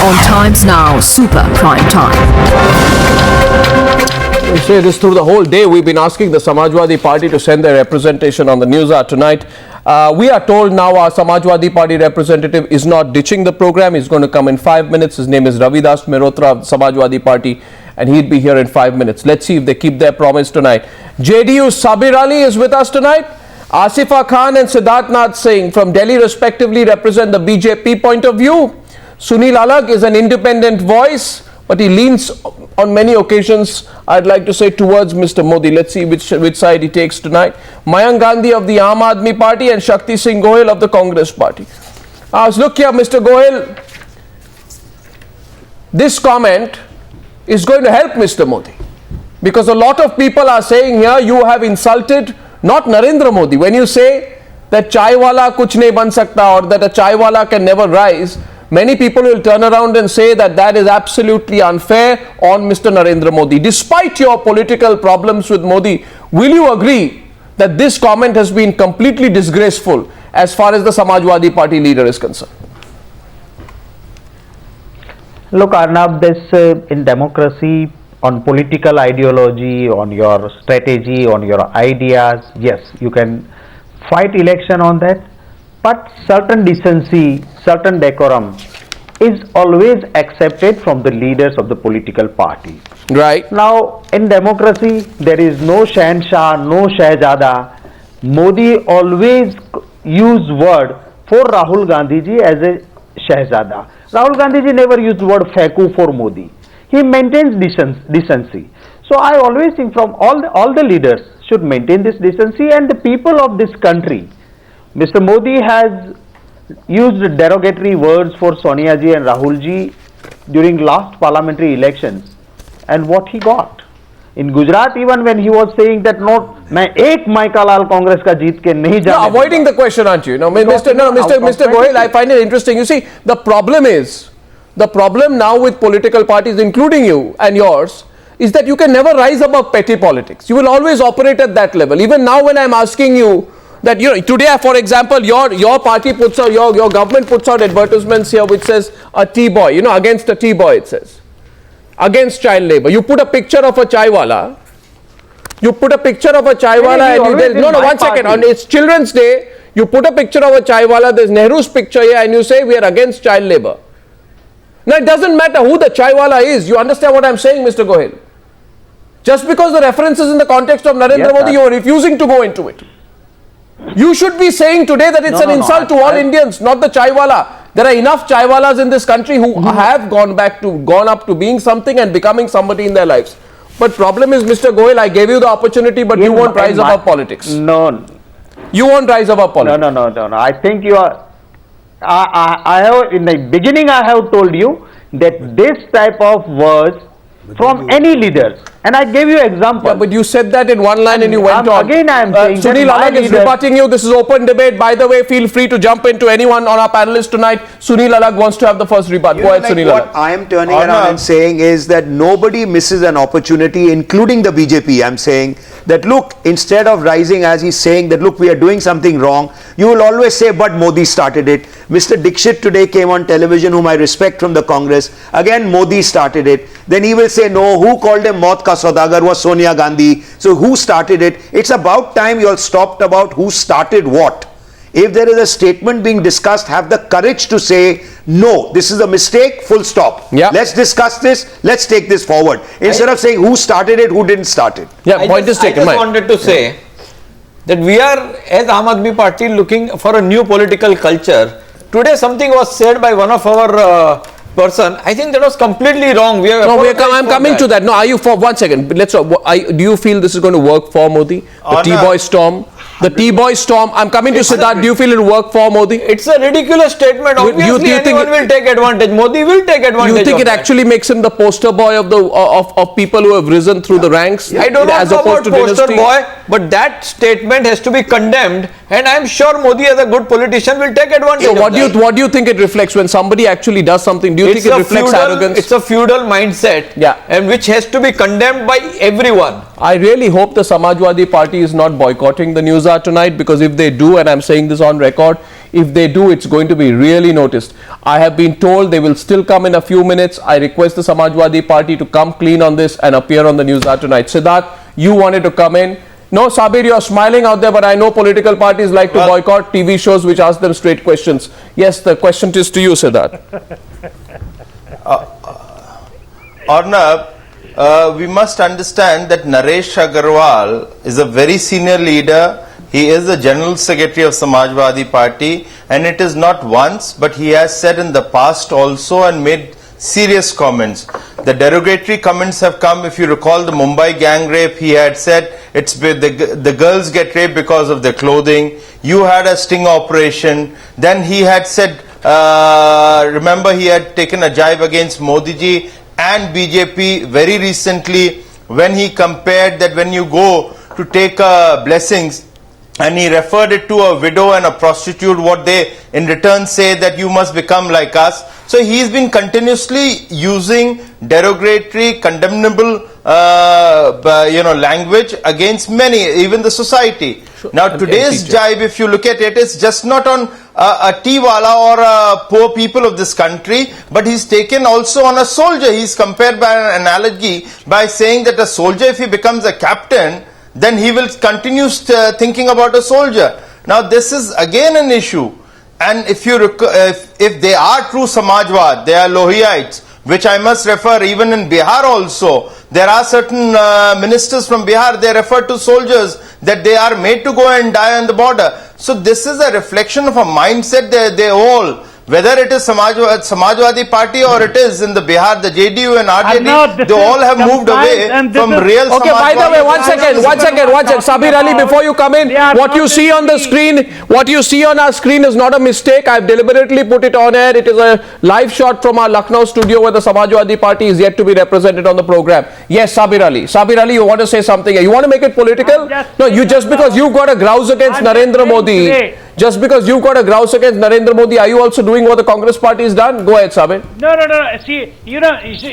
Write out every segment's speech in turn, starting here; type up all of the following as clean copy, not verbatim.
on Times Now Super Prime Time. We say this through the whole day. We've been asking the Samajwadi Party to send their representation on the news hour tonight. We are told now our Samajwadi Party representative is not ditching the program. He's going to come in 5 minutes. His name is Ravidas Mehrotra of the Samajwadi Party, and he'll be here in 5 minutes. Let's see if they keep their promise tonight. JDU Sabir Ali is with us tonight. Asifa Khan and Siddharth Nath Singh from Delhi respectively represent the BJP point of view. Sunil Alagh is an independent voice, but he leans on many occasions, I'd like to say, towards Mr. Modi. Let's see which side he takes tonight. Mayank Gandhi of the Aam Aadmi Party and Shakti Singh Gohil of the Congress Party. Look here, Mr. Gohil, this comment is going to help Mr. Modi, because a lot of people are saying here you have insulted not Narendra Modi. When you say that chai wala kuch nahi ban sakta or that a chai wala can never rise, many people will turn around and say that that is absolutely unfair on Mr. Narendra Modi. Despite your political problems with Modi, will you agree that this comment has been completely disgraceful as far as the Samajwadi Party leader is concerned? Look, Arnab, this in democracy, on political ideology, on your strategy, on your ideas, yes, you can fight election on that, but certain decency, certain decorum is always accepted from the leaders of the political party. Right. Now, in democracy, there is no Shahenshah, no Shahzada. Modi always use word for Rahul Gandhi ji as a Shahzada. Rahul Gandhi ji never used word Feku for Modi. He maintains decency. So I always think from all the leaders should maintain this decency, and the people of this country. Mr. Modi has used derogatory words for Sonia ji and Rahul ji during last parliamentary elections, and what he got in Gujarat, even when he was saying that मैं एक mica लाल कांग्रेस का जीत के नहीं जाने. You're avoiding the question, aren't you? Mr. Gohil, I find it interesting. You see, the problem now with political parties, including you and yours, is that you can never rise above petty politics. You will always operate at that level. Even now, when I'm asking you that, today, for example, your party puts out, your government puts out advertisements here which says a tea boy, against a tea boy, it says. Against child labor. You put a picture of a chai wala. You put a picture of a chai wala and one second. On it's Children's Day, you put a picture of a chai wala, there's Nehru's picture here, and you say we are against child labor. Now, it doesn't matter who the chai wala is. You understand what I'm saying, Mr. Gohil? Just because the reference is in the context of Narendra Modi, you are refusing to go into it. You should be saying today that it's an insult to all Indians, not the chai wala. There are enough chai walas in this country who have gone up to being something and becoming somebody in their lives. But problem is, Mr. Gohil, I gave you the opportunity, but you won't rise above politics. No. You won't rise above politics. No. I think you are. I have, in the beginning, I have told you that this type of words from any leaders, and I gave you example. Yeah, but you said that in one line and you went on. Again, I am saying Sunil Alagh is rebutting you. This is open debate. By the way, feel free to jump into anyone on our panelists tonight. Sunil Alagh wants to have the first rebut. Go ahead, Sunil Alagh. What I am turning around and saying is that nobody misses an opportunity, including the BJP. I am saying that, look, instead of rising as he's saying that, look, we are doing something wrong, you will always say, but Modi started it. Mr. Dixit today came on television, whom I respect, from the Congress. Again, Modi started it. Then he will say, no, who called him Maut Ka Saudagar was Sonia Gandhi. So who started it? It's about time you all stopped about who started what. If there is a statement being discussed, have the courage to say, no, this is a mistake, full stop. Yeah. Let's discuss this, let's take this forward. Instead of saying who started it, who didn't start it. Yeah, point is taken. I just wanted to say that we are, as Aam Aadmi Party, looking for a new political culture. Today something was said by one of our person. I think that was completely wrong. I'm coming to that. No, are you for 1 second? Do you feel this is going to work for Modi? The T-boy storm. The T-boy storm. I'm coming to Siddharth. Do you feel it will work for Modi? It's a ridiculous statement. Obviously, anyone will take advantage. Modi will take advantage. You think it actually makes him the poster boy of people who have risen through the ranks? I don't know about poster boy, but that statement has to be condemned, and I'm sure Modi, as a good politician, will take advantage of that. What do you think it reflects when somebody actually does something? Do you think it reflects arrogance? It's a feudal mindset, and which has to be condemned by everyone. I really hope the Samajwadi Party is not boycotting the News Hour tonight, because if they do, and I'm saying this on record, if they do, it's going to be really noticed. I have been told they will still come in a few minutes. I request the Samajwadi Party to come clean on this and appear on the News Hour tonight. Siddharth, you wanted to come in. No, Sabir, you're smiling out there, but I know political parties like to boycott TV shows which ask them straight questions. Yes, the question is to you, Siddharth. Arnab, we must understand that Naresh Agarwal is a very senior leader. He is the General Secretary of Samajwadi Party, and it is not once, but he has said in the past also and made serious comments. The derogatory comments have come. If you recall the Mumbai gang rape, he had said it's the girls get raped because of their clothing. You had a sting operation. Then he had said, remember, he had taken a jibe against Modi ji and BJP very recently when he compared that when you go to take blessings, and he referred it to a widow and a prostitute, what they in return say that you must become like us. So he's been continuously using derogatory, condemnable language against many, even the society. Sure. Now today's jibe, if you look at it, is just not on a tea wala or poor people of this country, but he's taken also on a soldier. He's compared by an analogy by saying that a soldier, if he becomes a captain, then he will continue thinking about a soldier. Now this is again an issue, and if they are true Samajwad, they are Lohiites, which I must refer even in Bihar also. There are certain ministers from Bihar, they refer to soldiers that they are made to go and die on the border. So this is a reflection of a mindset that they all, whether it is Samajwadi Party or it is in the Bihar, the JDU and RJD, they all have moved away from real Okay, by the way, one second. Sabir Ali, before you come in, what you see on the screen, what you see on our screen is not a mistake. I've deliberately put it on air. It is a live shot from our Lucknow studio where the Samajwadi Party is yet to be represented on the program. Yes, Sabir Ali. Sabir Ali, you want to say something? You want to make it political? No, you just because you've got a grouse against Narendra Modi. Just because you've got a grouse against Narendra Modi, are you also doing what the Congress party has done? Go ahead, Sabir. No. See,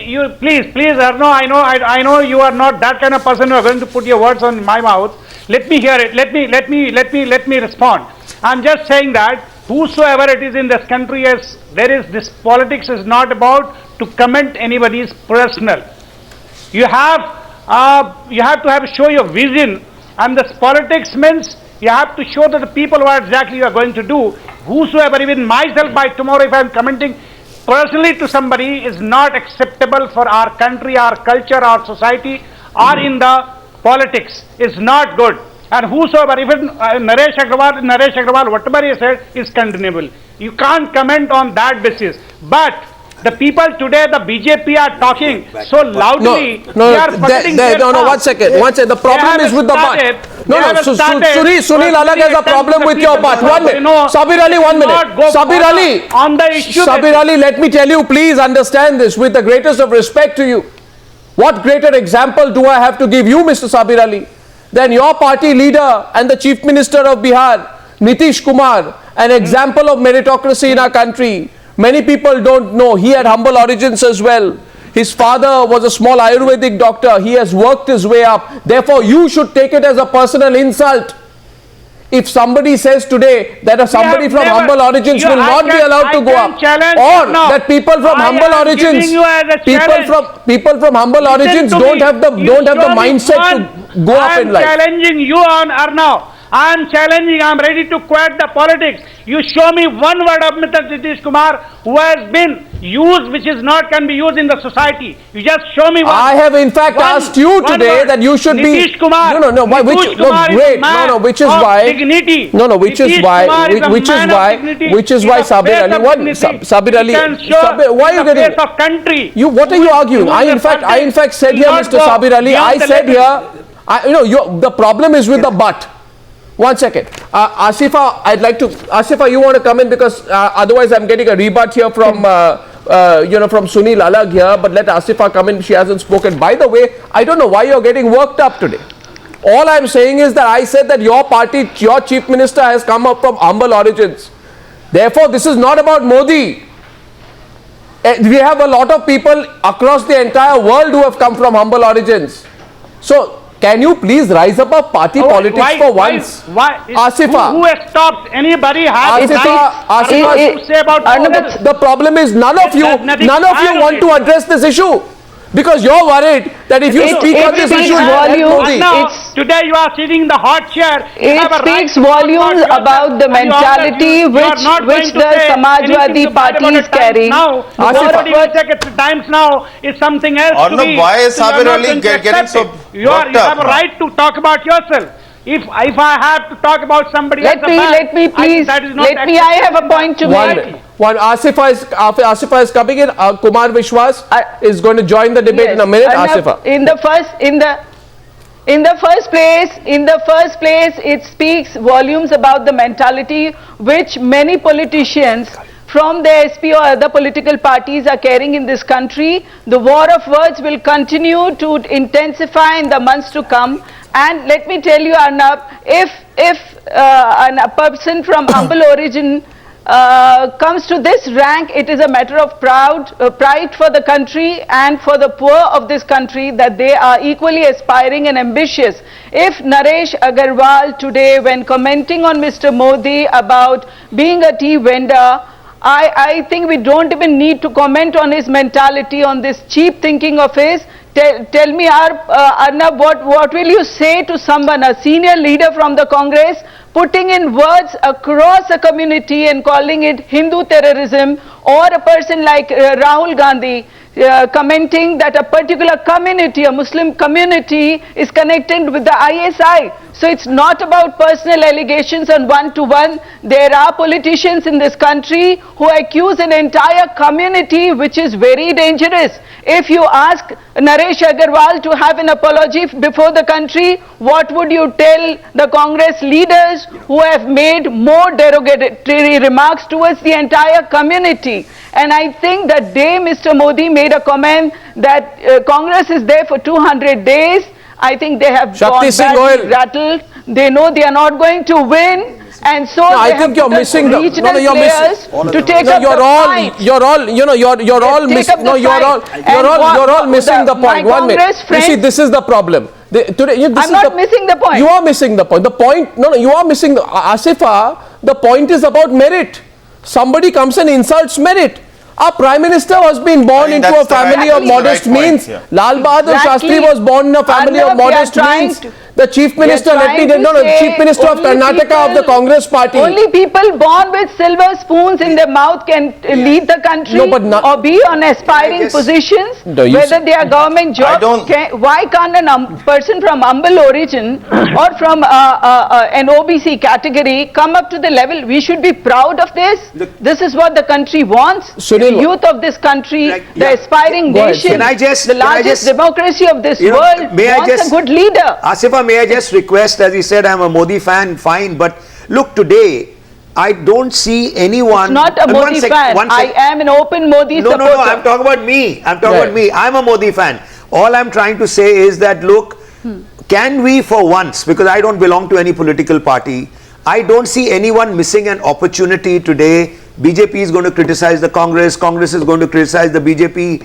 you please, Arno. I know you are not that kind of person who are going to put your words on my mouth. Let me hear it. Let me respond. I'm just saying that whosoever it is in this country, this politics is not about to comment anybody's personal. You have to show your vision, and this politics means you have to show that the people what exactly you are going to do. Whosoever, even myself, by tomorrow, if I am commenting personally to somebody, is not acceptable for our country, our culture, our society, or in the politics, is not good. And whosoever, even Naresh Agarwal, whatever he said is condemnable. You can't comment on that basis. But the people today, the BJP are talking so loudly. One second. The problem is with the butt. Sunil Alag has a problem with your butt. 1 minute. Sabir Ali, 1 minute. Sabir Ali. On the issue. Sabir Ali, let me tell you, please understand this with the greatest of respect to you. What greater example do I have to give you, Mr. Sabir Ali, than your party leader and the Chief Minister of Bihar, Nitish Kumar, an example of meritocracy in our country. Many people don't know he had humble origins as well. His father was a small Ayurvedic doctor. He has worked his way up. Therefore, you should take it as a personal insult. If somebody says today that somebody from humble origins will not be allowed to go up, or that people from humble origins, people from humble origins don't have the mindset to go up in life. I am challenging you on Arnav. I am ready to quit the politics. You show me one word of Mr. Nitish Kumar who has been used, which is not can be used in the society. You just show me one. I have in fact asked you today that you should be. Nitish Kumar. Which is why. Dignity. Which is why Sabir Ali. Why are you getting? Of country. What are you arguing? I in fact said here, Mr. Sabir Ali. I said here. The problem is with the butt. 1 second. Asifa, Asifa, you want to come in because otherwise I'm getting a rebut here from Sunil Alag here, but let Asifa come in. She hasn't spoken. By the way, I don't know why you're getting worked up today. All I'm saying is that I said that your party, your chief minister has come up from humble origins. Therefore, this is not about Modi. We have a lot of people across the entire world who have come from humble origins. So, Can you please rise above party politics for once? Asifa. Who has stopped anybody has Asifa, to say about yourself? the problem is none of you want to address this issue. Because you're worried that if you speak on this issue, today you are sitting in the hot chair. It speaks volumes about the mentality which the Samajwadi Party is carrying. Now, times now is something else. Arnab, why is Sabir Ali getting so you have a right to talk about yourself. If I have to talk about somebody else, let me please. I have a point to make. One Asifa is coming in. Kumar Vishwas is going to join the debate in a minute. Asifa. In the first place, it speaks volumes about the mentality which many politicians from the SP or other political parties are carrying in this country. The war of words will continue to intensify in the months to come. And let me tell you, Arnab, if a person from humble origin comes to this rank, it is a matter of pride for the country and for the poor of this country that they are equally aspiring and ambitious. If Naresh Agarwal today, when commenting on Mr. Modi about being a tea vendor, I think we don't even need to comment on his mentality, on this cheap thinking of his. Tell me, Arnab, what will you say to someone, a senior leader from the Congress, putting in words across a community and calling it Hindu terrorism, or a person like Rahul Gandhi commenting that a particular community, a Muslim community, is connected with the ISI. So it's not about personal allegations on one-to-one. There are politicians in this country who accuse an entire community, which is very dangerous. If you ask Naresh Agarwal to have an apology before the country, what would you tell the Congress leaders who have made more derogatory remarks towards the entire community? And I think that day Mr. Modi made a comment that Congress is there for 200 days. I think they have gone badly rattled. They know they are not going to win. And so I think you're missing the regional players to take up the fight. You're all missing the point. 1 minute. You see, this is the problem. I'm not missing the point. You are missing the point. The point, you are missing the Asifa. The point is about merit. Somebody comes and insults merit. Our Prime Minister was being born into a family of modest means. Lal Bahadur Shastri was born in a family of modest means. The Chief Minister, Chief Minister of Karnataka of the Congress Party. Only people born with silver spoons in their mouth can lead the country or be on aspiring positions, whether they are government jobs. Why can't a person from humble origin or from an OBC category come up to the level? We should be proud of this. This is what the country wants. The youth of this country, the aspiring nation, the largest democracy of this world wants a good leader. Asifa, may I just request, as he said, I'm a Modi fan, fine, but look, today, I don't see anyone... It's not a Modi fan. I am an open Modi supporter. No, I'm talking about me. I'm a Modi fan. All I'm trying to say is that, look, can we for once, because I don't belong to any political party, I don't see anyone missing an opportunity today. BJP is going to criticize the Congress is going to criticize the BJP,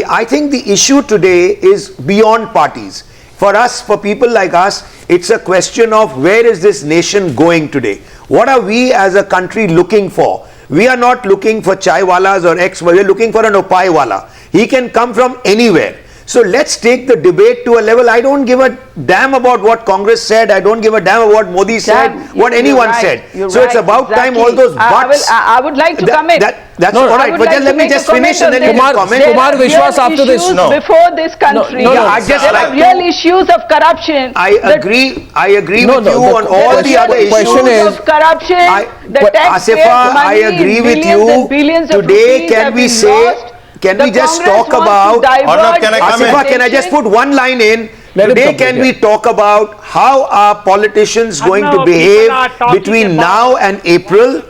I think the issue today is beyond parties. For us, for people like us, it's a question of where is this nation going today? What are we as a country looking for? We are not looking for chaiwalas or we are looking for an opaiwala. He can come from anywhere. So let's take the debate to a level. I don't give a damn about what Congress said. I don't give a damn about what Modi said, what anyone said. So it's about time all those buts. I would like to come in. That's all right. But let me just finish and then you can comment. Kumar Vishwas after this. Before this country, there are real issues of corruption. I agree with you on all the other issues of corruption. Asifa, I agree with you. Today, can we say? Can we just talk about, Asifa, can I just put one line in? Today, can we talk about how are politicians going to behave between now and April?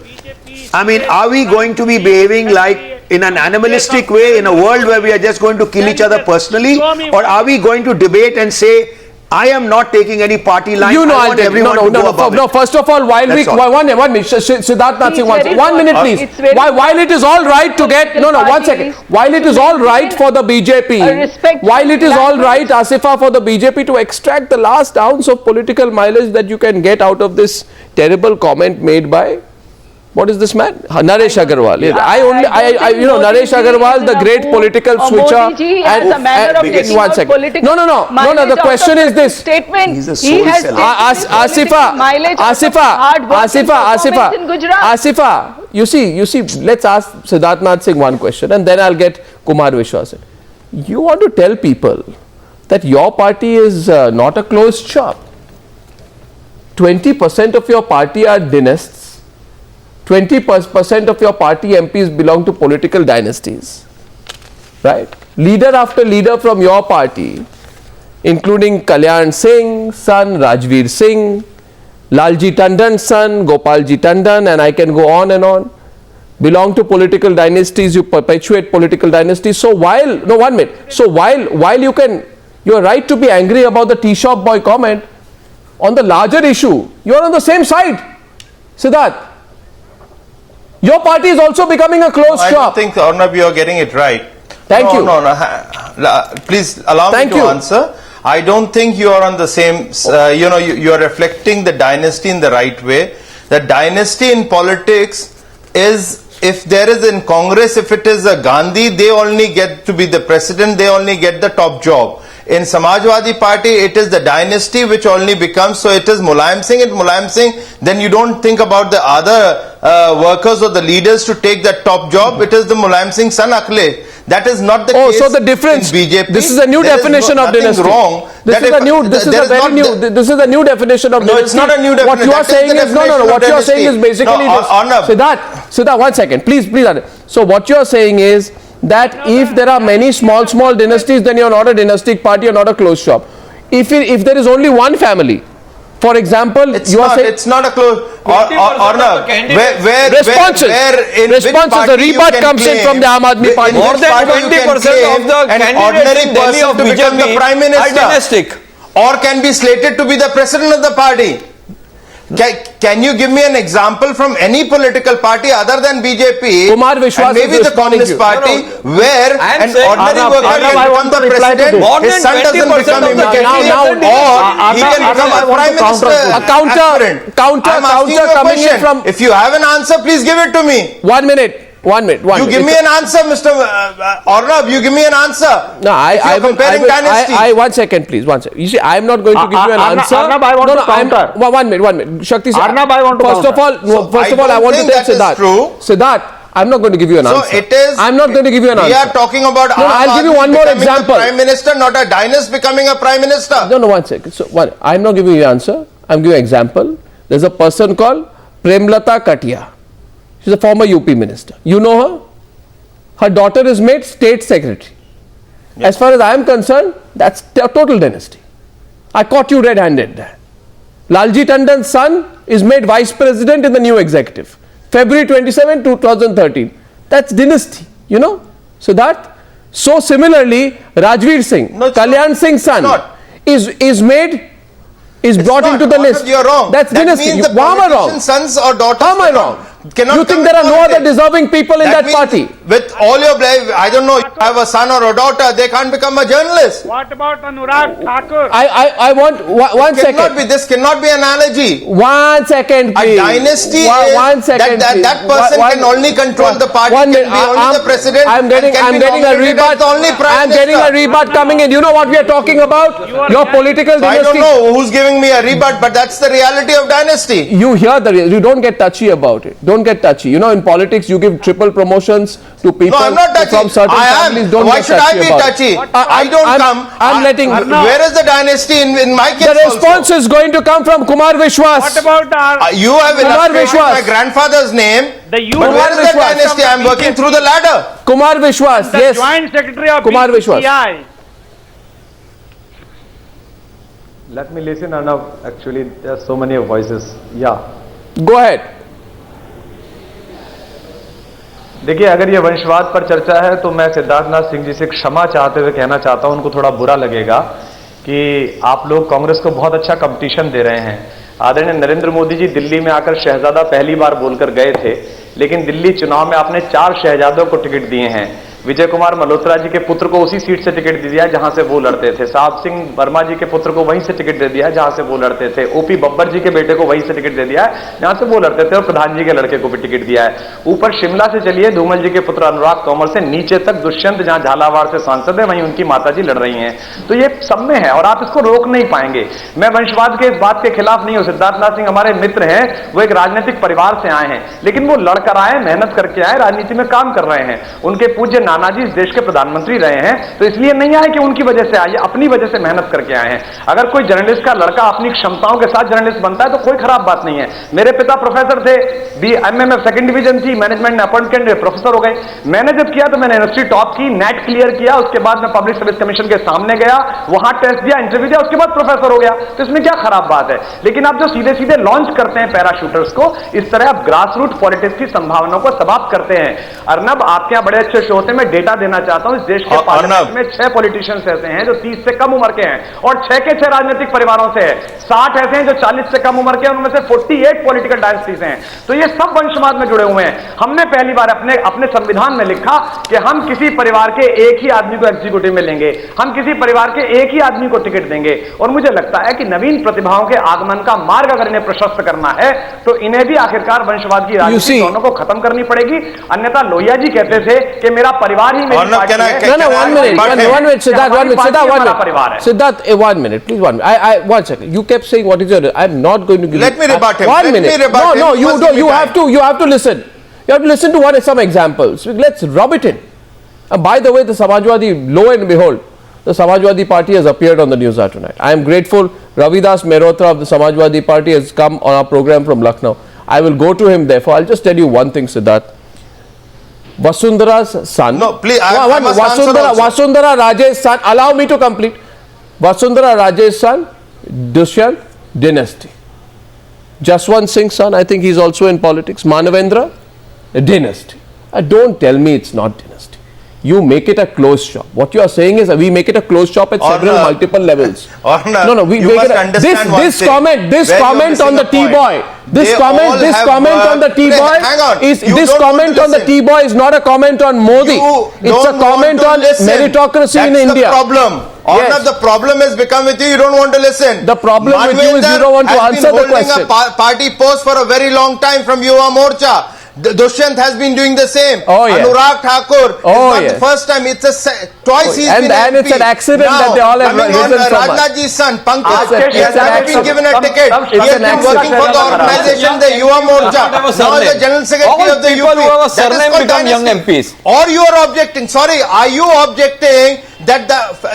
I mean, are we going to be behaving like in an animalistic way in a world where we are just going to kill each other personally? Or are we going to debate and say, I am not taking any party line. You know, I want everyone to go above no. it. First of all, while That's we all. one minute, Siddharth Nath Singh, It's very 1 minute, important. please. It's very While it is all right to get political 1 second. parties While it is all right for the BJP, respect while it is all language. right, Asifa, for the BJP to extract the last ounce of political mileage that you can get out of this terrible comment made by. What is this man? Naresh Agarwal. Naresh Agarwal, the great political switcher. Modi ji has a manner of taking out political No. The question is this. Statement. He's a He soul has seller. taken political mileage out of hard work and performance in Gujarat. Asifa, you see, let's ask Siddharth Nath Singh one question and then I'll get Kumar Vishwas. You want to tell people that your party is not a closed shop. 20% of your party are dynasts. 20% of your party MPs belong to political dynasties, right? Leader after leader from your party, including Kalyan Singh, son Rajveer Singh, Lalji Tandon's son, Gopalji Tandon, and I can go on and on, belong to political dynasties. You perpetuate political dynasties. So while, no, 1 minute. So while you're right to be angry about the tea shop boy comment, on the larger issue, you're on the same side, Siddharth. Your party is also becoming a closed I shop. don't think, Arnab, you are getting it right. Thank you. No. Please allow Thank me to you. answer. I don't think you are on the same, you are reflecting the dynasty in the right way. The dynasty in politics is, if there is in Congress, if it is a Gandhi, they only get to be the president, they only get the top job. In Samajwadi Party, it is the dynasty which only becomes, so it is Mulayam Singh, then you don't think about the other workers or the leaders to take that top job. It is the Mulayam Singh son Akhilesh. That is not the case. So the difference, in BJP. this is a new definition of dynasty. Wrong. This is a new definition of dynasty. No, it's not a new definition. What you are saying is, what you are saying is basically this. Siddharth, 1 second, please. So what you are saying is that if there are many small dynasties, then you are not a dynastic party, you are not a closed shop. If there is only one family, for example, it's not a close. Responses. The rebut comes in from the Aam Aadmi Party. More than 20% of the candidates in Delhi of BJP Prime Minister are dynastic. or can be slated to be the president of the party. Can you give me an example from any political party other than BJP Kumar Vishwas and maybe is the responding Communist to you. Party where I am an saying- ordinary worker Arnab, I can want become to the reply to president, this. More his than son doesn't 20% become of the immediately, candidates or are he can Arnab, become I a want prime to counter minister. this. A counter I'm asking you a coming in question. from. If you have an answer, please give it to me. 1 minute. You give me an answer, Mr. Arnab. You give me an answer. No, If you're comparing dynasty. 1 second, please. 1 second. You see, I am not going to give you an Arnab, answer. Arnab, I want to counter. 1 minute. Shakti, Arnab, I want to first of all, I want to think tell that is Siddharth. true. Siddharth, I'm not going to give you an So answer. it is. I'm not going to give you an answer. We are talking about. No, I'll give you one more becoming example. The prime minister, not a dynast becoming a prime minister. No, 1 second. So, I'm not giving you an answer. I'm giving an example. There's a person called Premlata Katia. She's a former UP minister. You know her? Her daughter is made state secretary. As far as I am concerned, that's a total dynasty. I caught you red-handed there. Lalji Tandon's son is made vice president in the new executive. February 27, 2013. That's dynasty, you know. So similarly, Rajveer Singh, No, it's Kalyan not. Singh's son, It's not. is brought not. into the Arnab, list. You're wrong. That's that dynasty. Means the Why am I wrong? politician's sons or daughters. How am I wrong? Cannot You think come there are in no other politics. deserving people in that means party? With all your blame, I don't know, you have a son or a daughter, they can't become a journalist. What about Anurag Thakur? I want one second. This cannot be analogy. 1 second, please. A dynasty is 1 second, that person can only control the party, can be only the president. I'm getting a rebut. I'm getting a rebut coming in. You know what we are talking about? Your political So I dynasty. don't know who's giving me a rebut, but that's the reality of dynasty. You hear you don't get touchy about it. Don't get touchy. You know, in politics, you give triple promotions to people No, I'm not touchy. from certain families. Don't Why get should I touchy be about touchy? it. I don't come. I'm letting. Where is the dynasty in my case? The response is going to come from Kumar Vishwas. What about You have Kumar illustrated Vishwas. my grandfather's name. the youth? But where is the from dynasty? the I'm working BJP, through the ladder. Kumar Vishwas, the yes. Joint Secretary of Kumar Vishwas. BCCI. Let me listen, Arnab. Actually, there are so many voices. Yeah. Go ahead. देखिए, अगर ये वंशवाद पर चर्चा है तो मैं सिद्धार्थ नाथ सिंह जी से क्षमा चाहते हुए कहना चाहता हूं, उनको थोड़ा बुरा लगेगा कि आप लोग कांग्रेस को बहुत अच्छा कंपटीशन दे रहे हैं। आदरणीय नरेंद्र मोदी जी दिल्ली में आकर शहजादा पहली बार बोलकर गए थे, लेकिन दिल्ली चुनाव में आपने 4 शहजादों को टिकट दिए हैं। विजय कुमार मल्होत्रा जी के पुत्र को उसी सीट से टिकट दे दिया जहां से वो लड़ते थे। साहब सिंह वर्मा जी के पुत्र को वहीं से टिकट दे दिया जहां से वो लड़ते थे। ओपी बब्बर जी के बेटे को वहीं से टिकट दे दिया जहां से वो लड़ते थे, और प्रधान जी के लड़के को भी टिकट दिया है। ऊपर शिमला से चलिए, धूमल जी के पुत्र अनुराग तोमर से नीचे तक दुष्यंत जहां झालावाड़ से सांसद है, वहीं उनकी माता जी लड़ रही हैं। तो ये सब में है और आप इसको रोक नहीं पाएंगे। मैं वंशवाद के इस बात के खिलाफ नहीं हूं। सिद्धार्थनाथ सिंह हमारे मित्र हैं, वो एक राजनीतिक परिवार से आए हैं, लेकिन वो लड़कर आए, मेहनत करके आए, राजनीति में काम कर रहे हैं। उनके पूज्य नाना जी इस देश के प्रधानमंत्री रहे हैं, तो इसलिए नहीं आए कि उनकी वजह से आए, अपनी वजह से मेहनत करके आए हैं। अगर कोई जर्नलिस्ट का लड़का अपनी क्षमताओं के साथ जर्नलिस्ट बनता है तो कोई खराब बात नहीं है। मेरे पिता प्रोफेसर थे, एमएमएफ सेकंड डिवीजन थी, मैनेजमेंट ने अपॉइंट किया, प्रोफेसर हो गए। मैंने जब किया तो मैंने यूनिवर्सिटी टॉप की, नेट क्लियर किया, उसके बाद मैं पब्लिक सर्विस कमीशन के सामने गया, वहां टेस्ट दिया, इंटरव्यू दिया, उसके बाद प्रोफेसर हो गया। तो इसमें क्या खराब बात है? लेकिन आप जो सीधे सीधे लॉन्च करते हैं पैराशूटर्स को, इस तरह आप ग्रास रूट पॉलिटिक्स की संभावनाओं को समाप्त करते हैं। अर्नब, आपके यहां बड़े अच्छे शो होते हैं, मैं डेटा देना चाहता हूं। इस देश के पार्लियामेंट में 6 पॉलिटिशियंस ऐसे हैं जो 30 से कम उम्र के हैं, और 6 के 6 राजनीतिक परिवारों से है। 60 ऐसे हैं जो 40 से कम उम्र के हैं, उनमें से 48 पॉलिटिकल डायनेस्टीज हैं। तो ये सब वंशवाद में जुड़े हुए हैं। हमने पहली बार अपने संविधान में लिखा कि हम किसी परिवार के एक ही आदमी को एग्जीक्यूटिव में लेंगे, हम किसी परिवार के एक ही आदमी को टिकट देंगे। और मुझे लगता है कि नवीन प्रतिभाओं के आगमन का मार्ग अगर इन्हें प्रशस्त करना है तो इन्हें भी आखिरकार वंशवाद की राजनीति दोनों को खत्म करनी पड़ेगी। अन्यथा लोहिया जी कहते थे कि मेरा परिवार ही मेरी पार्टी है। One minute, Siddharth, 1 minute, please 1 minute. 1 second. You kept saying what is your, I'm not going to give Let me rebut him. 1 Let me minute. rebut him. No, You must give me you time. have to listen. You have to listen to some examples. Let's rub it in. And by the way, the Samajwadi, lo and behold, the Samajwadi party has appeared on the news tonight. I am grateful. Ravidas Mehrotra of the Samajwadi party has come on our program from Lucknow. I will go to him therefore. I'll just tell you one thing, Siddharth. Vasundhara's son. No, please, I must answer also. Vasundhara Raje's son. Allow me to complete. Vasundhara Raje's son, Dushyant, dynasty. Jaswant Singh's son, I think he's also in politics. Manavendra, a dynasty. Don't tell me it's not dynasty. You make it a closed shop. What you are saying is we make it a closed shop at several multiple levels. No, we you make must it understand one this thing. comment on the T-boy. This comment on the T-boy is this comment on the T-boy is not a comment on Modi. It's a comment on meritocracy in India. That's the problem. Yes. The problem has become with you. You don't want to listen. The problem with you is you don't want to answer the question. Manvendra has been holding a party post for a very long time from Yuva Morcha. Dushyant has been doing the same. Oh, yes. Anurag Thakur. Oh, it's not yes. the first time. It's twice he's been and MP. it's an accident now, that they all have risen so much. Rajnathji's son, Pankaj, he has It's an never been accident. given a ticket. He has been working for the organization, the Yuva Morcha. Now the general secretary of the UP. That is called dynasty. Or you are objecting. Sorry, are you objecting that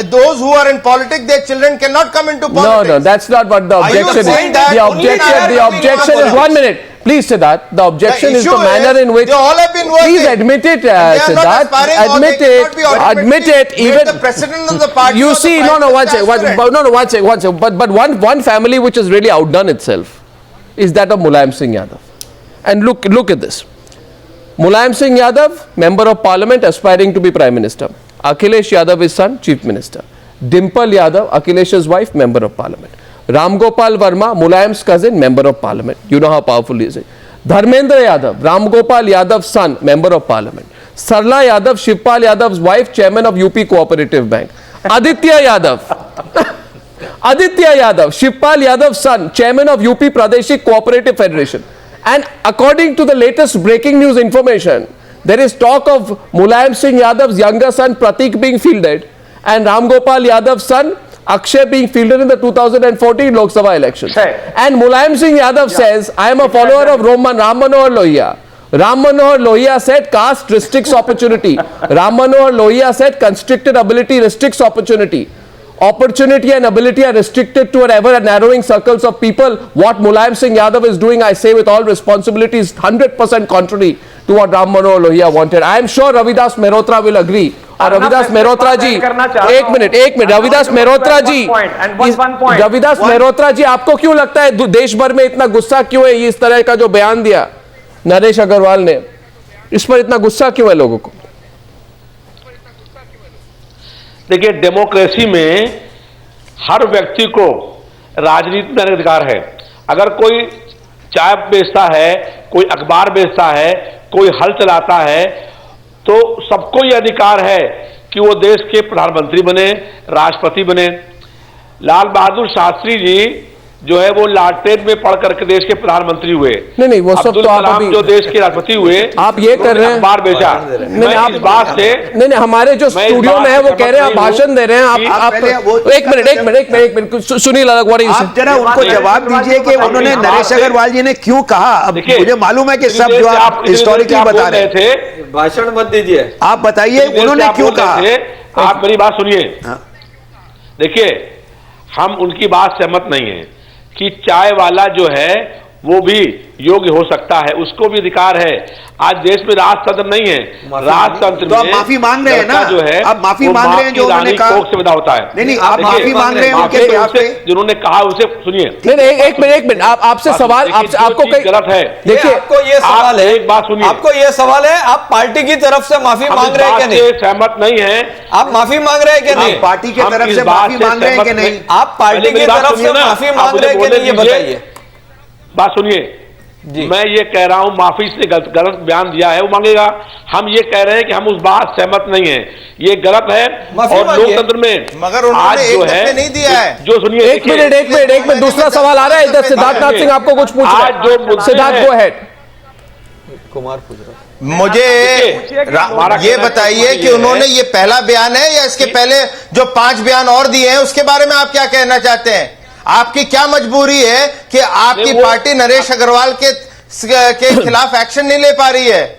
those who are in politics, their children cannot come into politics? No, that's not what the objection is. The objection is 1 minute. Please, Siddharth, the objection is the manner in which. They all have been working. Please admit it, Siddharth. Admit it. Even the president of the party. you see, one second. But one family which has really outdone itself is that of Mulayam Singh Yadav. And look at this. Mulayam Singh Yadav, member of parliament, aspiring to be prime minister. Akhilesh Yadav, his son, chief minister. Dimple Yadav, Akhilesh's wife, member of parliament. Ram Gopal Verma, Mulayam's cousin, member of parliament. You know how powerful he is. Dharmendra Yadav, Ram Gopal Yadav's son, member of parliament. Sarla Yadav, Shivpal Yadav's wife, chairman of UP Cooperative Bank. Aditya Yadav, Shivpal Yadav's son, chairman of UP Pradesh Cooperative Federation. And according to the latest breaking news information, there is talk of Mulayam Singh Yadav's younger son Pratik being fielded and Ram Gopal Yadav's son Akshay being fielded in the 2014 Lok Sabha elections. And Mulayam Singh Yadav says, I am a follower of Ram Manohar Lohia. Ram Manohar Lohia said caste restricts opportunity. Ram Manohar Lohia said constricted ability restricts opportunity. Opportunity and ability are restricted to an ever narrowing circles of people. What Mulayam Singh Yadav is doing, I say with all responsibility, is 100% contrary to what Ram Manohar Lohia wanted. I am sure Ravidas Mehrotra will agree. और रविदास मेहरोत्रा जी एक minute Ravidas Mehrotra जी रविदास मेहरोत्रा जी आपको क्यों लगता है देश भर में इतना गुस्सा क्यों है इस तरह का जो बयान दिया नरेश अग्रवाल ने इस पर इतना गुस्सा क्यों है लोगों को देखिए डेमोक्रेसी में हर व्यक्ति को राजनीति में अधिकार है। अगर कोई चाय बेचता है, कोई अखबार बेचता है, कोई हल चलाता है, तो सबको ये अधिकार है कि वो देश के प्रधानमंत्री बने, राष्ट्रपति बने। लाल बहादुर शास्त्री जी जो है वो लालटेन में पढ़ करके देश के प्रधानमंत्री हुए। नहीं वो सब तो आप अभी जो देश के राष्ट्रपति हुए, आप ये कर रहे हैं, अखबार बेचा। नहीं आप इस बात से नहीं हमारे जो स्टूडियो में है वो कह रहे हैं आप भाषण दे रहे हैं। आप एक मिनट सुनील अलग आप जरा उनको जवाब दीजिए कि उन्होंने नरेश अग्रवाल जी ने क्यों कहा। अब मुझे मालूम है कि सब जो आप हिस्टोरिकली बता रहे थे, भाषण मत दीजिए, आप बताइए उन्होंने क्यों कहा। आप मेरी बात सुनिए। देखिए हम उनकी बात सहमत नहीं है कि चाय वाला जो है वो भी योग्य हो सकता है, उसको भी अधिकार है। आज देश में राजतंत्र नहीं है, राजतंत्र तो आप माफी मांग रहे हैं ना, जो है आप माफी मांग रहे हैं जो उन्होंने कहा से पैदा होता है। नहीं आप माफी मांग रहे हैं उनके खिलाफ पे, जिन्होंने कहा उसे सुनिए। नहीं एक मिनट आपसे सवाल आपको गलत है। देखिए आपको ये सवाल है, एक बात सुनिए, आपको ये सवाल है, आप पार्टी की तरफ से माफी मांग रहे हैं कि नहीं? सहमत नहीं है। आप माफी मांग रहे हैं कि नहीं? पार्टी की तरफ से माफी मांग रहे हैं कि नहीं? आप पार्टी की तरफ से माफी मांग रहे हैं कि नहीं, ये बताइए। बात सुनिए, मैं ये कह रहा हूं माफी से गलत बयान दिया है वो मांगेगा। हम ये कह रहे हैं कि हम उस बात सहमत नहीं है, ये गलत है। और लोकतंत्र में मगर उन्होंने एक दफे नहीं दिया है। जो सुनिए, एक मिनट दूसरा सवाल आ रहा है इधर। सिद्धार्थनाथ सिंह आपको कुछ पूछ रहा है। जो सिद्धार्थ गो अहेड। कुमार पूछ रहा मुझे ये बताइए कि उन्होंने ये पहला बयान है या इसके पहले जो 5 बयान और दिए हैं उसके बारे में आप क्या कहना चाहते हैं? आपकी क्या मजबूरी है कि आपकी पार्टी नरेश अग्रवाल के खिलाफ एक्शन नहीं ले पा रही है?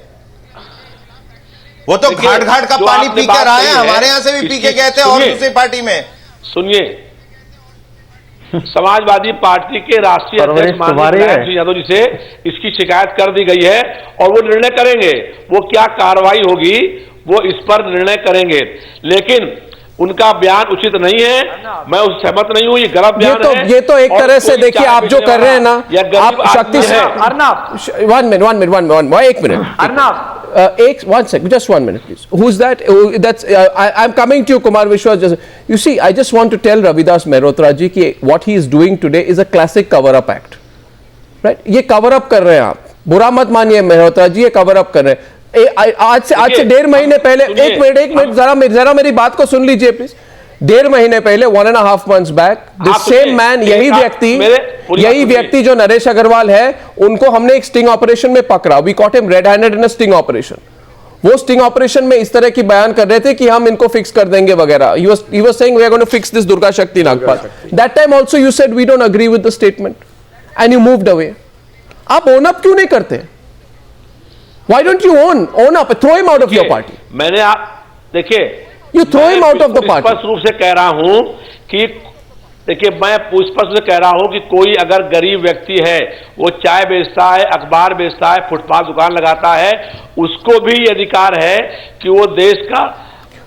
वो तो घाट घाट का पानी पी कर आए हैं, हमारे यहां से भी पी के कहते हैं और दूसरी पार्टी में। सुनिए, समाजवादी पार्टी के राष्ट्रीय अध्यक्ष माननीय यादव जी से इसकी शिकायत कर दी गई है और वो निर्णय करेंगे। वो क्या कार्रवाई होगी वो इस पर निर्णय करेंगे, लेकिन उनका बयान उचित नहीं है। मैं उससे सहमत नहीं हूं, ये गलत बयान है। ये तो एक तरह से देखिए आप जो कर रहे हैं ना, आप शक्ति से अर्नब एक minute just 1 minute please. Who's that? That's I'm coming to you, Kumar Vishwas. You see, I just want to tell Ravidas Mehrotra ji कि what he is doing today is a classic cover up act, right? ये cover up कर रहे हैं आप, बुरा मत मानिए मेहरोत्रा जी, ये cover up कर रहे हैं। आज से 1.5 महीने पहले, एक मिनट जरा मेरी बात को सुन लीजिए प्लीज। 1.5 महीने पहले, 1.5 months back, the same man, यही व्यक्ति जो नरेश अग्रवाल है, उनको हमने एक स्टिंग ऑपरेशन में पकड़ा। We caught him red handed in a sting operation. वो स्टिंग ऑपरेशन में इस तरह की बयान कर रहे थे कि हम इनको फिक्स कर देंगे वगैरह। He was saying we are going to fix this Durga Shakti Nagpal. That time also you said we don't agree with the statement and you moved away. आप own up क्यों नहीं करते? Why don't you own up? Throw him out of your party. मैंने आप देखिए, you throw him out of the party. स्पष्ट रूप से कह रहा हूं कि देखिए, मैं स्पष्ट रूप से कह रहा हूं कि कोई अगर गरीब व्यक्ति है, वो चाय बेचता है, अखबार बेचता है, फुटपाथ दुकान लगाता है, उसको भी ये अधिकार है कि वो देश का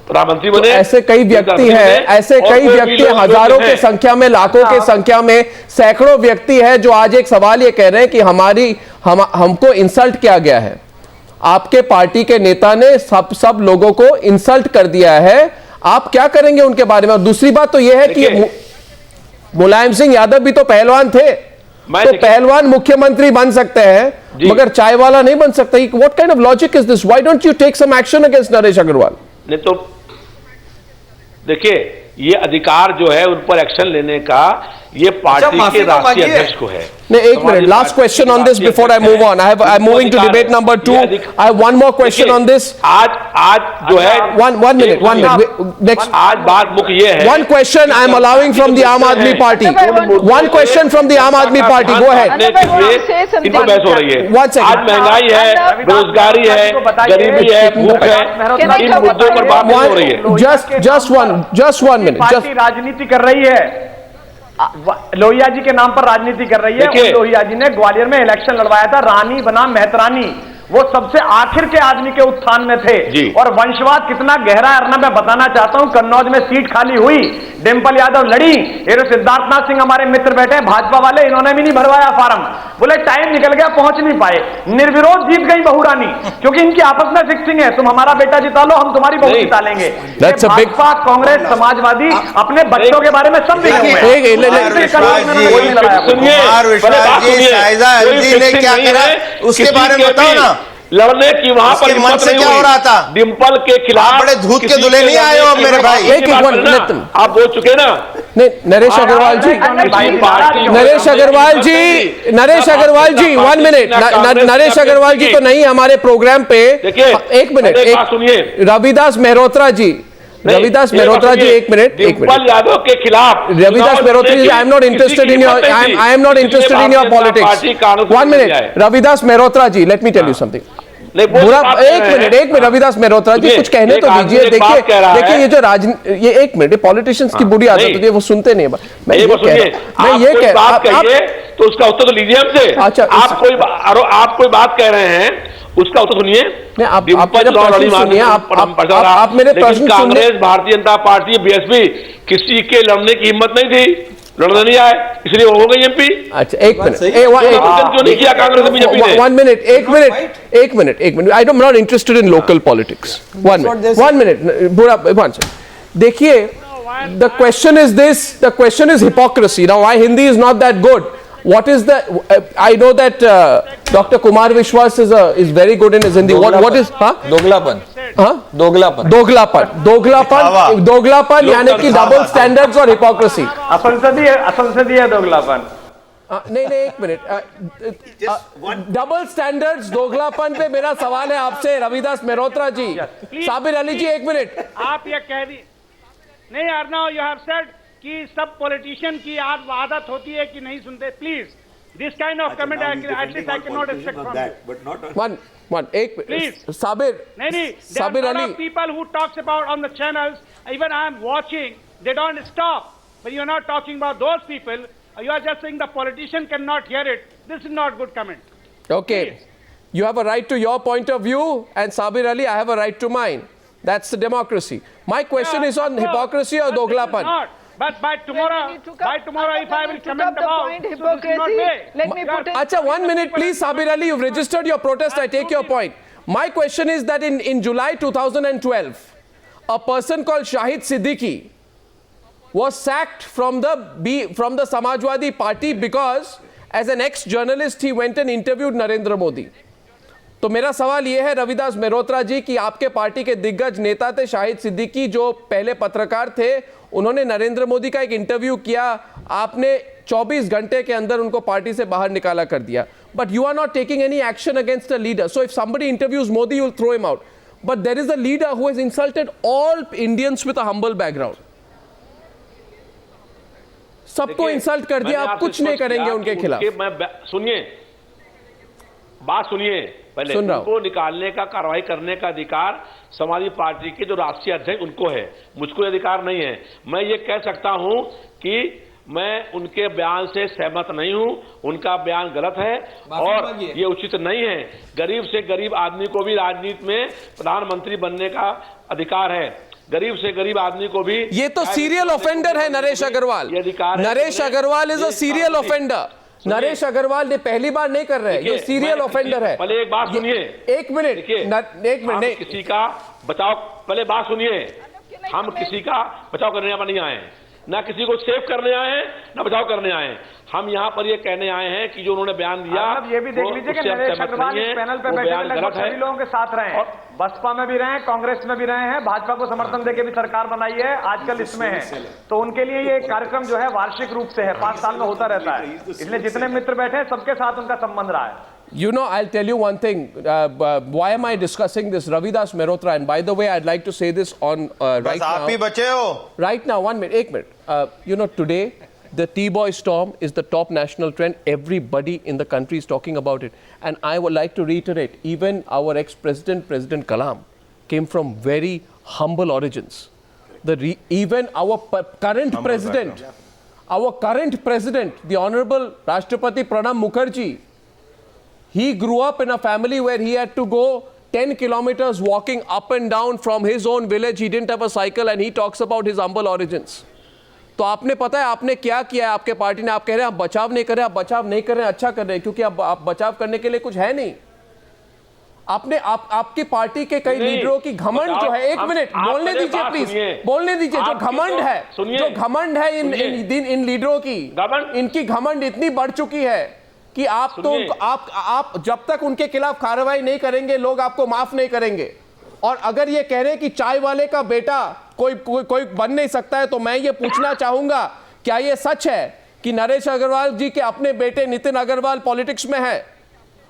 प्रधानमंत्री बने। तो ऐसे कई व्यक्ति हैं, ऐसे कई व्यक्ति हजारों के संख्या में, लाखों के संख्या में, सैकड़ों व्यक्ति है जो आज एक सवाल ये कह रहे हैं कि हमको इंसल्ट किया गया है। आपके पार्टी के नेता ने सब लोगों को इंसल्ट कर दिया है। आप क्या करेंगे उनके बारे में? और दूसरी बात तो यह है कि मुलायम सिंह यादव भी तो पहलवान थे, तो पहलवान मुख्यमंत्री बन सकते हैं मगर चाय वाला नहीं बन सकता। What kind of logic is this? Why don't you take some action against Naresh Agarwal? नहीं तो देखिए, ये अधिकार जो है उन पर एक्शन लेने का ये पार्टी के राष्ट्रीय अध्यक्ष को है। एक minute, last question on this before I move on. I am moving to debate number 2। I have one more question on this. आज जो है one minute next, आज बात मुख्य ये है। one question I am allowing from the Aam Aadmi Party. One question from the Aam Aadmi Party. Go ahead. इन पर बहस हो रही है। आज महंगाई है, बेरोजगारी है, गरीबी है, भूख है, इन मुद्दों पर बात हो रही है। just one minute. पार्टी राजनीति कर रही है, लोहिया जी के नाम पर राजनीति कर रही है। लोहिया जी ने ग्वालियर में इलेक्शन लड़वाया था, रानी बनाम मेहतरानी, वो सबसे आखिर के आदमी के उत्थान में थे। जी। और वंशवाद कितना गहरा है अर्नब, मैं बताना चाहता हूं, कन्नौज में सीट खाली हुई, डिंपल यादव लड़ी, ये जो सिद्धार्थनाथ सिंह हमारे मित्र बैठे हैं भाजपा वाले, इन्होंने भी नहीं भरवाया फार्म, बोले टाइम निकल गया पहुंच नहीं पाए, निर्विरोध जीत गई बहू रानी, क्योंकि इनकी आपस में फिक्सिंग है, तुम हमारा बेटा जिता लो, हम तुम्हारी बहू जिता लेंगे। भाजपा, कांग्रेस, समाजवादी अपने बच्चों के बारे में सब लिखे हुए हैं। उसके बारे में बताओ ना, लड़ने की वहां पर मन से क्या हो रहा था? डिंपल के खिलाफ बड़े धूत के दुल्हे नहीं आए हो मेरे भाई। आप बोल चुके ना। नहीं, नरेश अग्रवाल जी, नरेश अग्रवाल जी, नरेश अग्रवाल जी, 1 मिनट, नरेश अग्रवाल जी तो नहीं हमारे प्रोग्राम पे। एक मिनट, सुनिए, रविदास मेहरोत्रा जी, रविदास मेहरोत्रा जी, एक मिनट, डिंपल यादव के खिलाफ Ravidas Mehrotra ji, I am not interested in your, I am not interested in your politics. 1 minute, Ravidas Mehrotra ji, let me tell you something. बुरा, एक मिनट, रविदास मेहरोत्रा जी कुछ कहने तो दीजिए। देखिए ये जो ये एक मिनट, पॉलिटिशियंस की बुरी आदत होती है, वो सुनते नहीं। मैं ये कह बात कहिए तो उसका उत्तर तो लीजिए हमसे। अच्छा, आप कोई बात कह रहे हैं, उसका उत्तर सुनिए। आप मेरे प्रश्न, कांग्रेस, भारतीय जनता पार्टी, बीएसपी किसी के लड़ने की हिम्मत नहीं थी, लड़ने नहीं आए, इसलिए वो हो गई एमपी। अच्छा, एक मिनट, क्यों नहीं किया कांग्रेस बीजेपी ने? 1 मिनट, एक minute, I am not interested in local politics. 1 minute, बुरा, देखिए, the question is this, the question is hypocrisy. Now why Hindi is not that good? What is the, I know that Dr. Kumar Vishwas is very good in his Hindi. What is, दोगलापन यानी कि double standards और hypocrisy, असंसदीय दोगलापन। नहीं, एक minute, double standards, दोगलापन पे मेरा सवाल है आपसे रविदास मेहरोत्रा जी। साबिर अली जी, एक मिनट, आप ये कह दी नहीं अर्नव, यू हैव सेड कि सब पॉलिटिशियन की आदत होती है कि नहीं सुनते। Please, this kind of comment at least I can not expect from you. One, एक please, साबिर, नहीं, Sabir there are a lot Ali, of people who talks about on the channels, even I am watching, they don't stop. But you are not talking about those people. You are just saying the politician cannot hear it. This is not good comment. okay, you have a right to your point of view, and Sabir Ali, I have a right to mine. That's the democracy. My question is on hypocrisy or doglapan. But by tomorrow, if I will comment about hypocrisy, let me put it. Acha, 1 minute, please, Sabir Ali. You've registered your protest. I take your point. My question is that in July 2012, a person called Shahid Siddiqui was sacked from the Samajwadi Party because, as an ex-journalist, he went and interviewed Narendra Modi. तो मेरा सवाल यह है रविदास मेहरोत्रा जी कि आपके party के दिग्गज नेता थे शाहिद सिद्दीकी, जो पहले पत्रकार थे, उन्होंने नरेंद्र मोदी का एक इंटरव्यू किया, आपने 24 घंटे के अंदर उनको पार्टी से बाहर निकाला कर दिया। But you are not taking any action against a leader. So if somebody interviews Modi you will throw him out, but there is a leader who has insulted all Indians with a humble background. सबको insult कर दिया, आप कुछ नहीं करेंगे उनके खिलाफ। सुनिए, बात सुनिए पहले। उनको निकालने का, कार्रवाई करने का अधिकार समाजवादी पार्टी के जो राष्ट्रीय अध्यक्ष उनको है, मुझको अधिकार नहीं है। मैं ये कह सकता हूं कि मैं उनके बयान से सहमत नहीं हूं, उनका बयान गलत है और ये उचित नहीं है। गरीब से गरीब आदमी को भी राजनीति में प्रधानमंत्री बनने का अधिकार है, गरीब से गरीब आदमी को भी। ये तो सीरियल ऑफेंडर है Naresh Agarwal. Naresh Agarwal is a serial offender. Naresh Agarwal ने पहली बार नहीं कर रहे हैं, ये सीरियल ऑफेंडर है। पहले एक बात सुनिए, एक मिनट, किसी का बचाव, पहले बात सुनिए, हम किसी का बचाव करने नहीं आए हैं, ना किसी को सेव करने आए हैं, ना बचाव करने आए हैं। हम यहाँ पर ये कहने आए हैं कि जो उन्होंने बयान दिया, ये भी देख लीजिए कि नरेश अग्रवाल इस पैनल पे बैठे लगभग सभी लोगों के साथ रहे हैं, बसपा में भी रहे हैं, कांग्रेस में भी रहे हैं, भाजपा को समर्थन देके भी सरकार बनाई है, आजकल इसमें है। तो उनके लिए ये कार्यक्रम जो है वार्षिक रूप से है, 5 साल में होता रहता है, इसलिए जितने मित्र बैठे हैं सबके साथ उनका संबंध रहा है। You know, I'll tell you one thing. Why am I discussing this? Ravidas Mehrotra, and by the way, I'd like to say this on right now. आप ही बचे हो. Right now, 1 minute, 1 minute. You know, today, the T-boy storm is the top national trend. Everybody in the country is talking about it. And I would like to reiterate, even our ex-president, President Kalam, came from very humble origins. Even our current president, the Honorable Rashtrapati Pranab Mukherjee, He grew up in a family where he had to go 10 kilometers walking up and down from his own village. He didn't have a cycle and he talks about his humble origins. तो आपने पता है आपने क्या किया है आपके party ने? आप कह रहे हैं आप बचाव नहीं कर रहे, आप बचाव नहीं कर रहे हैं, अच्छा कर रहे हैं, क्योंकि आप बचाव करने के लिए कुछ है नहीं। आपने आपकी पार्टी के कई लीडरों की घमंड जो है, एक मिनट बोलने दीजिए प्लीज, बोलने दीजिए। जो घमंड है इन लीडरों की, इनकी घमंड इतनी बढ़ चुकी है कि आप जब तक उनके खिलाफ कार्रवाई नहीं करेंगे लोग आपको माफ नहीं करेंगे। और अगर ये कह रहे हैं कि चाय वाले का बेटा कोई बन नहीं सकता है, तो मैं ये पूछना चाहूंगा क्या ये सच है कि नरेश अग्रवाल जी के अपने बेटे नितिन अग्रवाल पॉलिटिक्स में है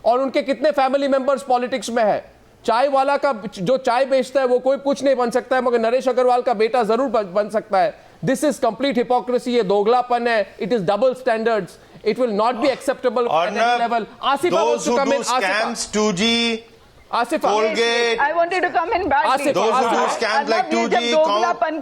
और उनके कितने फैमिली मेंबर्स पॉलिटिक्स में है? चाय वाला का जो चाय बेचता है वो कोई कुछ नहीं बन सकता है, मगर नरेश अग्रवाल का बेटा जरूर बन सकता है। दिस इज कंप्लीट हिपोक्रेसी, ये दोगलापन है, it is double standards, it will not be acceptable at any level. Asifa wants to come in. Scams, 2G, Asifa, Colgate. I wanted to come in badly. Those who do scams like 2G,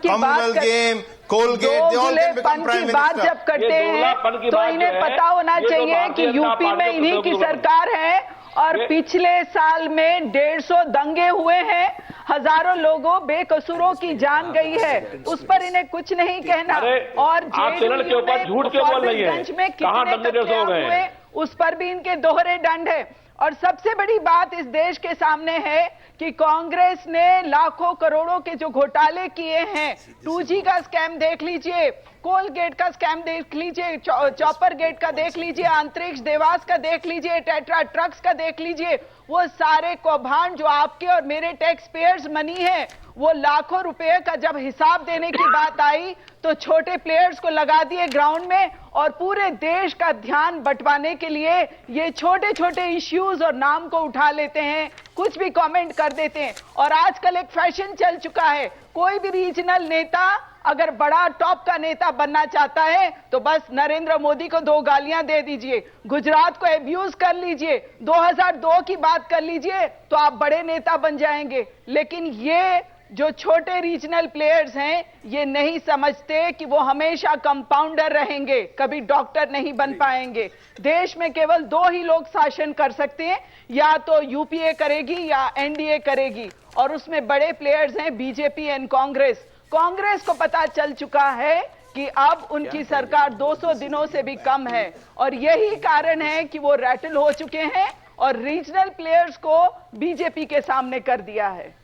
Commonwealth Game, Colgate, they all can become prime minister. जब करते हैं तो इन्हें पता होना चाहिए कि UP में इन्हीं की सरकार है और पिछले साल में 150 दंगे हुए हैं, हजारों लोगों बेकसूरों की जान गई है, उस पर इन्हें कुछ नहीं कहना। और चैनल के ऊपर झूठ क्यों बोल रही है? में कितने कत्लेआम हुए उस पर भी इनके दोहरे दंड है। और सबसे बड़ी बात इस देश के सामने है कि कांग्रेस ने लाखों करोड़ों के जो घोटाले किए हैं, 2G का स्कैम देख लीजिए, कोलगेट का स्कैम देख लीजिए, चॉपर गेट का देख लीजिए, अंतरिक्ष देवास का देख लीजिए, टेट्रा ट्रक्स का देख लीजिए, वो सारे कौभांड जो आपके और मेरे टैक्स पेयर्स मनी है, वो लाखों रुपए का जब हिसाब देने की बात आई तो छोटे प्लेयर्स को लगा दिए ग्राउंड में और पूरे देश का ध्यान बंटवाने के लिए ये छोटे छोटे इश्यूज और नाम को उठा लेते हैं, कुछ भी कमेंट कर देते हैं। और आजकल एक फैशन चल चुका है, कोई भी रीजनल नेता अगर बड़ा टॉप का नेता बनना चाहता है तो बस नरेंद्र मोदी को 2 गालियां दे दीजिए, गुजरात को एब्यूज कर लीजिए, 2002 की बात कर लीजिए तो आप बड़े नेता बन जाएंगे। लेकिन ये जो छोटे रीजनल प्लेयर्स हैं ये नहीं समझते कि वो हमेशा कंपाउंडर रहेंगे, कभी डॉक्टर नहीं बन पाएंगे। देश में केवल 2 ही लोग शासन कर सकते हैं, या तो यूपीए करेगी या एनडीए करेगी, और उसमें बड़े प्लेयर्स हैं बीजेपी एंड कांग्रेस। कांग्रेस को पता चल चुका है कि अब उनकी सरकार 200 दिनों से भी कम है और यही कारण है कि वो रैटल हो चुके हैं और रीजनल प्लेयर्स को बीजेपी के सामने कर दिया है।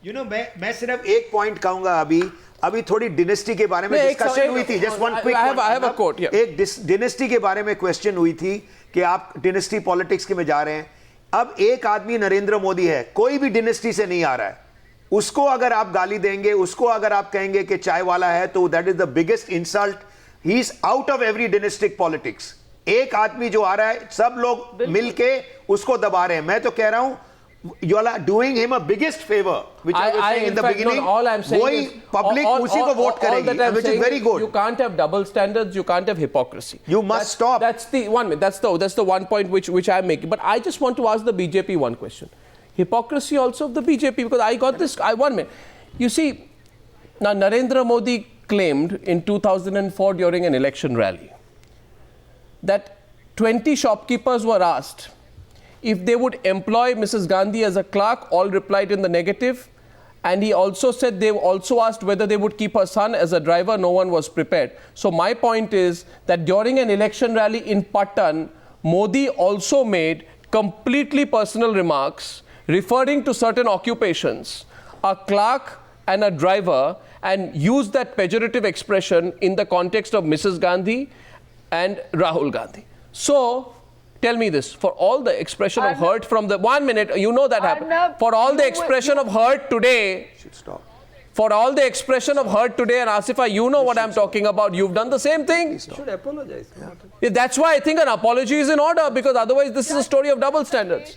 मैं सिर्फ एक पॉइंट कहूंगा, अभी थोड़ी डिनेस्टी के बारे में डिस्कशन हुई थी, जस्ट वन क्विक, एक डिनेस्टी के बारे में क्वेश्चन हुई थी कि आप डिनेस्टी पॉलिटिक्स के में जा रहे हैं। अब एक आदमी नरेंद्र मोदी है, कोई भी डिनेस्टी से नहीं आ रहा है, उसको अगर आप गाली देंगे, उसको अगर आप कहेंगे कि चाय वाला है, तो that is the biggest insult. He is out of every dynastic politics. एक आदमी जो आ रहा है, सब लोग मिलके उसको दबा रहे हैं। मैं तो कह रहा हूं you are doing him a biggest favor, which I was saying in the beginning. No, all I'm saying is public उसी को vote करेगी, which is very good. You can't have double standards, you can't have hypocrisy. You must stop. That's the one minute. That's the one point which I'm making. But I just want to ask the BJP one question. Hypocrisy also of the BJP, because I got this. One minute. You see, now Narendra Modi claimed in 2004 during an election rally that 20 shopkeepers were asked if they would employ Mrs. Gandhi as a clerk. All replied in the negative, and he also said they also asked whether they would keep her son as a driver. No one was prepared. So my point is that during an election rally in Patan, Modi also made completely personal remarks referring to certain occupations, a clerk and a driver, and used that pejorative expression in the context of Mrs. Gandhi and Rahul Gandhi. So tell me this, for all the expression of hurt from the 1 minute, you know that happened. For all the expression of hurt today, for all the expression of hurt today, and Asifa, you know what I'm talking about. You've done the same thing. You should apologize. Yeah, that's why I think an apology is in order, because otherwise this is a story of double standards.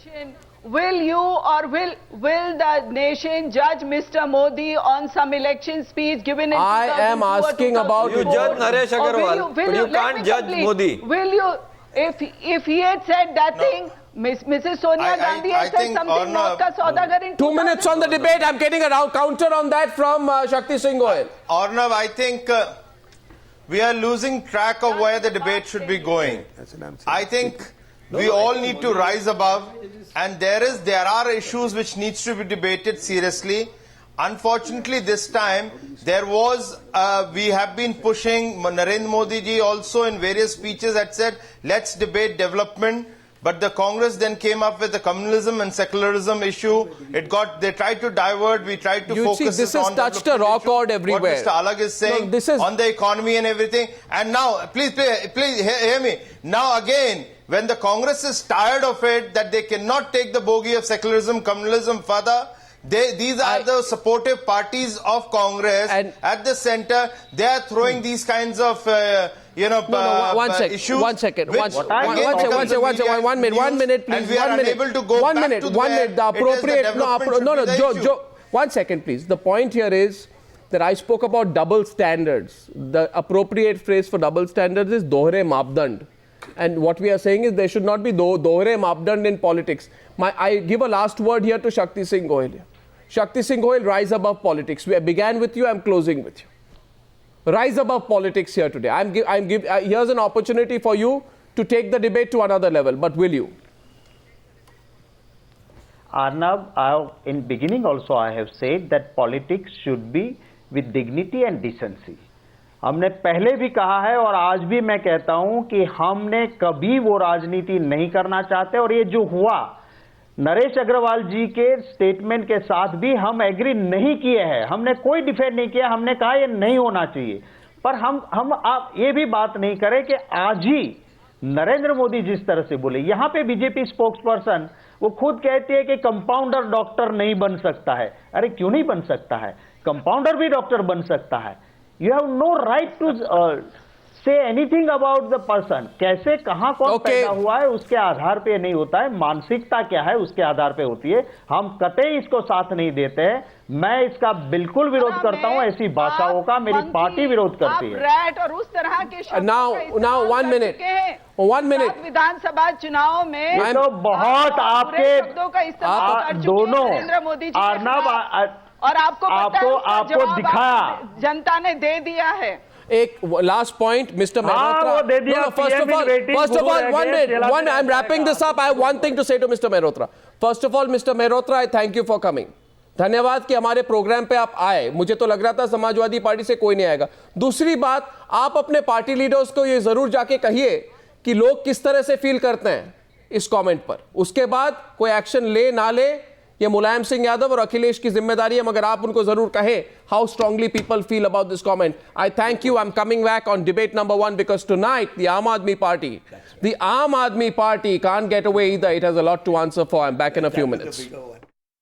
Will you or will the nation judge Mr. Modi on some election speech given in 2002 I am asking about you judge Naresh Agarwal, but you can't judge Modi. Will you, if he had said that thing, Mrs. Sonia Gandhi had said something, North ka Saudagar in 2 minutes on the debate. I'm getting a counter on that from Shakti Singh Goyal. Arnav, I think we are losing track of where the debate should be going. I think we all need to rise above, and there are issues which needs to be debated seriously. Unfortunately, this time we have been pushing. Narendra Modi ji also in various speeches had said, let's debate development. But the Congress then came up with the communalism and secularism issue. They tried to divert. We tried to focus on. This has touched a raw chord everywhere. What Mr. Alag is saying on the economy and everything. And now, please hear me. Now again, when the Congress is tired of it, that they cannot take the bogey of secularism, communalism further, these are the supportive parties of Congress at the center. They are throwing these kinds of issues. One minute, please. And we are unable to go back to the appropriate. Joe, 1 second, please. The point here is that I spoke about double standards. The appropriate phrase for double standards is dohre maapdand. And what we are saying is there should not be dohre maapdand in politics. I give a last word here to Shakti Singh Goyal. Shakti Singh Goyal, rise above politics. We began with you, I'm closing with you. Rise above politics here today. Here's an opportunity for you to take the debate to another level, but will you? Arnab, in beginning also I have said that politics should be with dignity and decency. हमने पहले भी कहा है और आज भी मैं कहता हूं कि हमने कभी वो राजनीति नहीं करना चाहते, और ये जो हुआ नरेश अग्रवाल जी के स्टेटमेंट के साथ भी हम एग्री नहीं किए हैं। हमने कोई डिफेंड नहीं किया, हमने कहा ये नहीं होना चाहिए। पर हम आप ये भी बात नहीं करें कि आज ही नरेंद्र मोदी जिस तरह से बोले, यहां पे बीजेपी स्पोक्स पर्सन वो खुद कहती है कि कंपाउंडर डॉक्टर नहीं बन सकता है। अरे क्यों नहीं बन सकता है? कंपाउंडर भी डॉक्टर बन सकता है। You have no right to say anything about the person. कैसे कहां कौन पैदा हुआ है उसके आधार पे नहीं होता है, मानसिकता क्या है उसके आधार पे होती है। हम कतई इसको साथ नहीं देते हैं। मैं इसका बिल्कुल विरोध करता हूं, ऐसी भाषाओं का मेरी पार्टी विरोध करती है। रैट और उस तरह के now 1 minute विधानसभा चुनाव में तो बहुत आपके शब्दों का इस्तेमाल कर चुके दोनों नरेंद्र मोदी जी और आपको दिखाया जनता ने दे दिया है। एक last point, mister Mehrotra. First of all, 1 minute. I'm wrapping this up. I have one thing to say to Mr. Mehrotra. First of all, Mr. Mehrotra, I thank you for coming. धन्यवाद कि हमारे programme पे आप आए। मुझे तो लग रहा था समाजवादी पार्टी से कोई नहीं आएगा। दूसरी बात, आप अपने पार्टी लीडर्स को ये जरूर जाके कहिए कि लोग किस तरह से फील करते हैं इस कमेंट पर। उसके बाद कोई एक्शन ले ना ले ये मुलायम सिंह यादव और अखिलेश की जिम्मेदारी है, मगर आप उनको जरूर कहें how strongly people feel about this comment. I thank you. I am coming back on debate number 1 because tonight the Aam Aadmi Party can't get away either. It has a lot to answer for. I'm back in a few minutes.